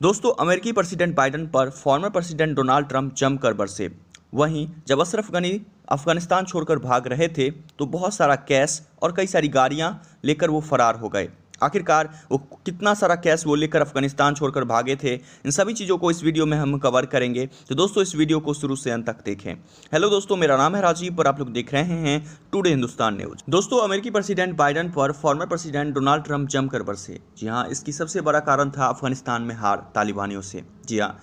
दोस्तों, अमेरिकी president Biden पर फॉर्मर प्रेसिडेंट डोनाल्ड ट्रंप जमकर बरसे। वहीं जब अशरफ गनी अफगानिस्तान छोड़कर भाग रहे थे तो बहुत सारा कैश और कई सारी गाड़ियां लेकर वो फरार हो गए। आखिरकार वो कितना सारा कैश वो लेकर अफगानिस्तान छोड़कर भागे थे, इन सभी चीज़ों को इस वीडियो में हम कवर करेंगे। तो दोस्तों, इस वीडियो को शुरू से अंत तक देखें। हेलो दोस्तों, मेरा नाम है राजीव और आप लोग देख रहे हैं टुडे हिंदुस्तान न्यूज। दोस्तों, अमेरिकी प्रेसिडेंट बाइडेन पर फॉर्मर प्रेसिडेंट डोनाल्ड ट्रंप जमकर बरसे। जी हाँ, इसकी सबसे बड़ा कारण था अफगानिस्तान में हार तालिबानियों से। जी हाँ,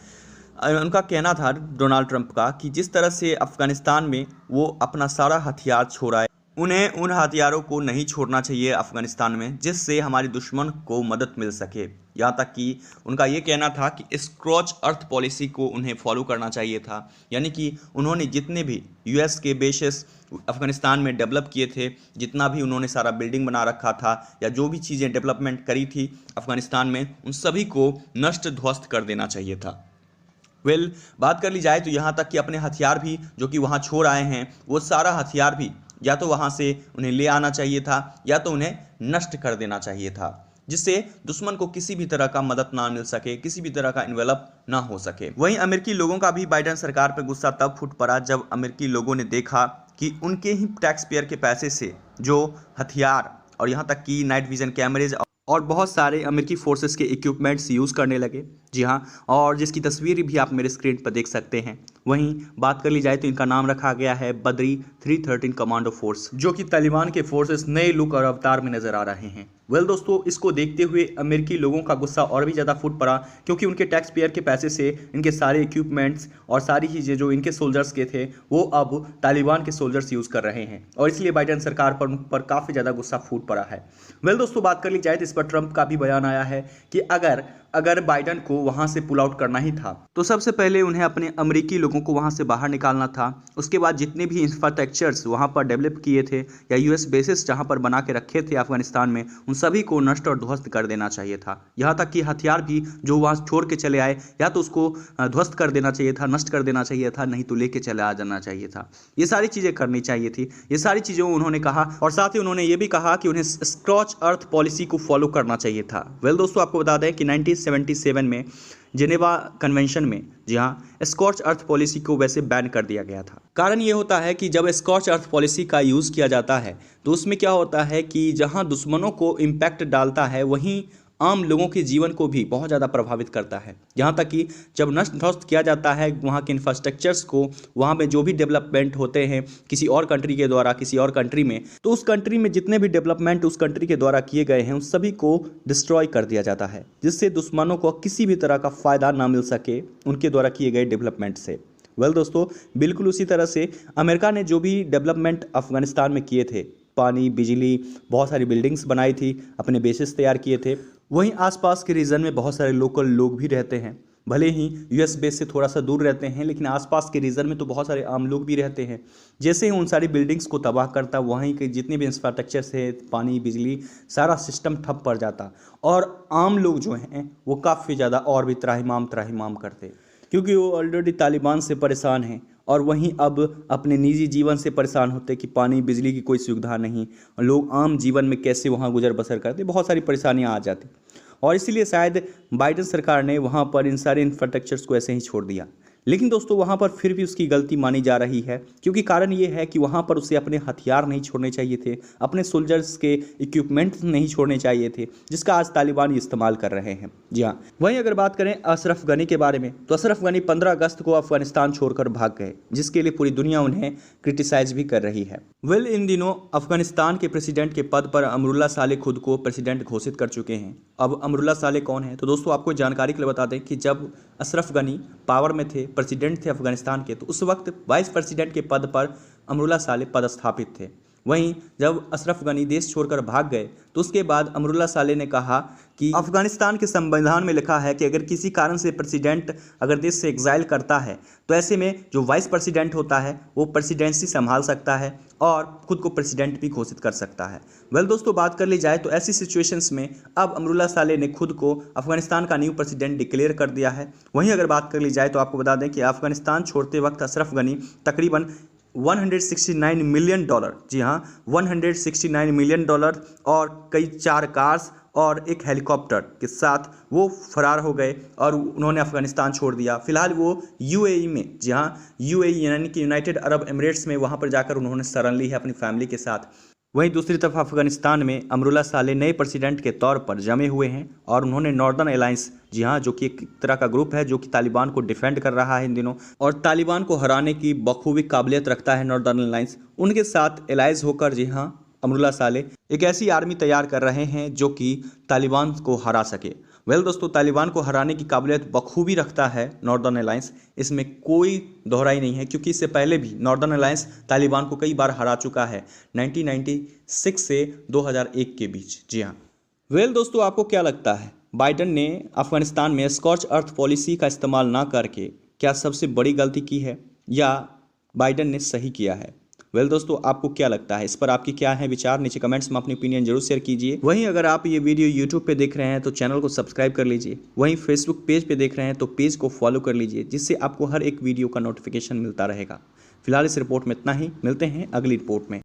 उनका कहना था डोनाल्ड ट्रंप का कि जिस तरह से अफगानिस्तान में वो अपना सारा हथियार छोड़ा है, उन्हें उन हथियारों को नहीं छोड़ना चाहिए अफगानिस्तान में, जिससे हमारे दुश्मन को मदद मिल सके। यहाँ तक कि उनका ये कहना था कि स्क्रॉच अर्थ पॉलिसी को उन्हें फॉलो करना चाहिए था। यानी कि उन्होंने जितने भी यूएस के बेसेस अफगानिस्तान में डेवलप किए थे, जितना भी उन्होंने सारा बिल्डिंग बना रखा था या जो भी चीज़ें डेवलपमेंट करी थी अफगानिस्तान में, उन सभी को नष्ट ध्वस्त कर देना चाहिए था। बात कर ली जाए तो यहाँ तक कि अपने हथियार भी जो कि वहाँ छोड़ आए हैं, वो सारा हथियार भी या तो वहाँ से उन्हें ले आना चाहिए था या तो उन्हें नष्ट कर देना चाहिए था, जिससे दुश्मन को किसी भी तरह का मदद ना मिल सके, किसी भी तरह का इन्वेलप ना हो सके। वहीं अमेरिकी लोगों का भी बाइडेन सरकार पर गुस्सा तब फूट पड़ा जब अमेरिकी लोगों ने देखा कि उनके ही टैक्स पेयर के पैसे से जो हथियार और यहाँ तक कि नाइट विजन कैमरेज और बहुत सारे अमेरिकी फोर्सेस के इक्विपमेंट्स यूज़ करने लगे। जी हाँ, और जिसकी तस्वीर भी आप मेरे स्क्रीन पर देख सकते हैं। वहीं बात कर ली जाए तो इनका नाम रखा गया है बद्री 313 कमांडो फोर्स, जो कि तालिबान के फोर्सेस नए लुक और अवतार में नजर आ रहे हैं। दोस्तों, इसको देखते हुए अमेरिकी लोगों का गुस्सा और भी ज़्यादा फूट पड़ा, क्योंकि उनके टैक्स पेयर के पैसे से इनके सारे इक्विपमेंट्स और सारी चीज़ें जो इनके सोल्जर्स के थे वो अब तालिबान के सोल्जर्स यूज़ कर रहे हैं, और इसलिए बाइडेन सरकार पर काफ़ी ज़्यादा गुस्सा फूट पड़ा है। दोस्तों, बात कर ली जाए तो इस पर ट्रंप का भी बयान आया है कि अगर बाइडेन को वहां से पुल आउट करना ही था तो सबसे पहले उन्हें अपने अमेरिकी लोगों को वहां से बाहर निकालना था। उसके बाद जितने भी इंफ्रास्ट्रक्चर्स वहां पर डेवलप किए थे या यूएस बेसिस जहां पर बना के रखे थे अफगानिस्तान में, उन सभी को नष्ट और ध्वस्त कर देना चाहिए था। यहाँ तक कि हथियार भी जो वहां छोड़ के चले आए, या तो उसको ध्वस्त कर देना चाहिए था, नष्ट कर देना चाहिए था, नहीं तो लेके चले आ जाना चाहिए था। ये सारी चीज़ें करनी चाहिए थी। ये सारी चीज़ें उन्होंने कहा, और साथ ही उन्होंने ये भी कहा कि उन्हें स्क्रॉच अर्थ पॉलिसी को फॉलो करना चाहिए था। दोस्तों, आपको बता दें कि 1977 में जेनेवा कन्वेंशन में, जी हाँ, स्कॉच अर्थ पॉलिसी को वैसे बैन कर दिया गया था। कारण ये होता है कि जब स्कॉच अर्थ पॉलिसी का यूज़ किया जाता है तो उसमें क्या होता है कि जहाँ दुश्मनों को इम्पैक्ट डालता है वहीं आम लोगों के जीवन को भी बहुत ज़्यादा प्रभावित करता है। यहाँ तक कि जब नष्ट ध्वस्त किया जाता है वहाँ के इंफ्रास्ट्रक्चर्स को, वहाँ में जो भी डेवलपमेंट होते हैं किसी और कंट्री के द्वारा किसी और कंट्री में, तो उस कंट्री में जितने भी डेवलपमेंट उस कंट्री के द्वारा किए गए हैं उस सभी को डिस्ट्रॉय कर दिया जाता है, जिससे दुश्मनों को किसी भी तरह का फ़ायदा ना मिल सके उनके द्वारा किए गए डेवलपमेंट से। दोस्तों, बिल्कुल उसी तरह से अमेरिका ने जो भी डेवलपमेंट अफगानिस्तान में किए थे, पानी, बिजली, बहुत सारी बिल्डिंग्स बनाई थी, अपने बेसिस तैयार किए थे, वहीं आसपास के रीजन में बहुत सारे लोकल लोग भी रहते हैं। भले ही यूएस बेस से थोड़ा सा दूर रहते हैं, लेकिन आसपास के रीजन में तो बहुत सारे आम लोग भी रहते हैं। जैसे ही उन सारी बिल्डिंग्स को तबाह करता, वहीं के जितने भी इंफ्रास्ट्रक्चर है, पानी, बिजली, सारा सिस्टम ठप पड़ जाता, और आम लोग जो हैं वो काफ़ी ज़्यादा और भी त्राहिमाम करते, क्योंकि वो ऑलरेडी तालिबान से परेशान हैं और वहीं अब अपने निजी जीवन से परेशान होते कि पानी बिजली की कोई सुविधा नहीं, लोग आम जीवन में कैसे वहाँ गुजर बसर करते, बहुत सारी परेशानियाँ आ जाती। और इसीलिए शायद बाइडेन सरकार ने वहाँ पर इन सारे इंफ्रास्ट्रक्चर्स को ऐसे ही छोड़ दिया। लेकिन दोस्तों, वहाँ पर फिर भी उसकी गलती मानी जा रही है, क्योंकि कारण ये है कि वहाँ पर उसे अपने हथियार नहीं छोड़ने चाहिए थे, अपने सोल्जर्स के इक्विपमेंट्स नहीं छोड़ने चाहिए थे, जिसका आज तालिबान इस्तेमाल कर रहे हैं। जी हाँ, वहीं अगर बात करें अशरफ गनी के बारे में, तो अशरफ गनी 15 अगस्त को अफगानिस्तान छोड़कर भाग गए, जिसके लिए पूरी दुनिया उन्हें क्रिटिसाइज भी कर रही है। इन दिनों अफगानिस्तान के प्रेसिडेंट के पद पर अमरुल्ला सालेह खुद को प्रेसिडेंट घोषित कर चुके हैं। अब अमरुल्ला सालेह कौन है? तो दोस्तों, आपको जानकारी के लिए बता दें कि जब अशरफ गनी पावर में थे, प्रेसिडेंट थे अफगानिस्तान के, तो उस वक्त वाइस प्रेसिडेंट के पद पर अमरुल्ला सालेह पदस्थापित थे। वहीं जब अशरफ गनी देश छोड़कर भाग गए तो उसके बाद अमरुल्ला सालेह ने कहा कि अफगानिस्तान के संविधान में लिखा है कि अगर किसी कारण से प्रेसिडेंट अगर देश से एग्जाइल करता है तो ऐसे में जो वाइस प्रेसिडेंट होता है वो प्रेसिडेंसी संभाल सकता है और खुद को प्रेसिडेंट भी घोषित कर सकता है। दोस्तों, बात कर ली जाए तो ऐसी सिचुएशंस में अब अमरुल्ला सालेह ने खुद को अफगानिस्तान का न्यू प्रेसिडेंट डिक्लेयर कर दिया है। वहीं अगर बात कर ली जाए तो आपको बता दें कि अफगानिस्तान छोड़ते वक्त अशरफ गनी तकरीबन $169 मिलियन, जी हाँ $169 मिलियन और कई 4 कार्स और एक हेलीकॉप्टर के साथ वो फरार हो गए और उन्होंने अफगानिस्तान छोड़ दिया। फिलहाल वो यूएई में, जी हाँ यूएई यानी कि यूनाइटेड अरब एमिरेट्स में, वहाँ पर जाकर उन्होंने शरण ली है अपनी फैमिली के साथ। वहीं दूसरी तरफ अफगानिस्तान में अमरुल्लाह साले नए प्रेसिडेंट के तौर पर जमे हुए हैं और उन्होंने नॉर्दर्न अलायंस, जी हाँ, जो कि एक तरह का ग्रुप है जो कि तालिबान को डिफेंड कर रहा है इन दिनों और तालिबान को हराने की बखूबी काबिलियत रखता है नॉर्दर्न अलायंस, उनके साथ एलाइज होकर, जी हाँ, अमरुल्लाह साले एक ऐसी आर्मी तैयार कर रहे हैं जो कि तालिबान को हरा सके। दोस्तों, तालिबान को हराने की काबिलियत बखूबी रखता है नॉर्दर्न अलायंस, इसमें कोई दोहराई नहीं है, क्योंकि इससे पहले भी नॉर्दर्न अलायंस तालिबान को कई बार हरा चुका है 1996 से 2001 के बीच। जी हाँ, दोस्तों, आपको क्या लगता है बाइडन ने अफगानिस्तान में स्कॉच अर्थ पॉलिसी का इस्तेमाल ना करके क्या सबसे बड़ी गलती की है या बाइडन ने सही किया है? दोस्तों, आपको क्या लगता है, इस पर आपकी क्या है विचार? नीचे कमेंट्स में अपनी ओपिनियन जरूर शेयर कीजिए। वहीं अगर आप ये वीडियो यूट्यूब पे देख रहे हैं तो चैनल को सब्सक्राइब कर लीजिए। वहीं फेसबुक पेज पे देख रहे हैं तो पेज को फॉलो कर लीजिए, जिससे आपको हर एक वीडियो का नोटिफिकेशन मिलता रहेगा। फिलहाल इस रिपोर्ट में इतना ही, मिलते हैं अगली रिपोर्ट में।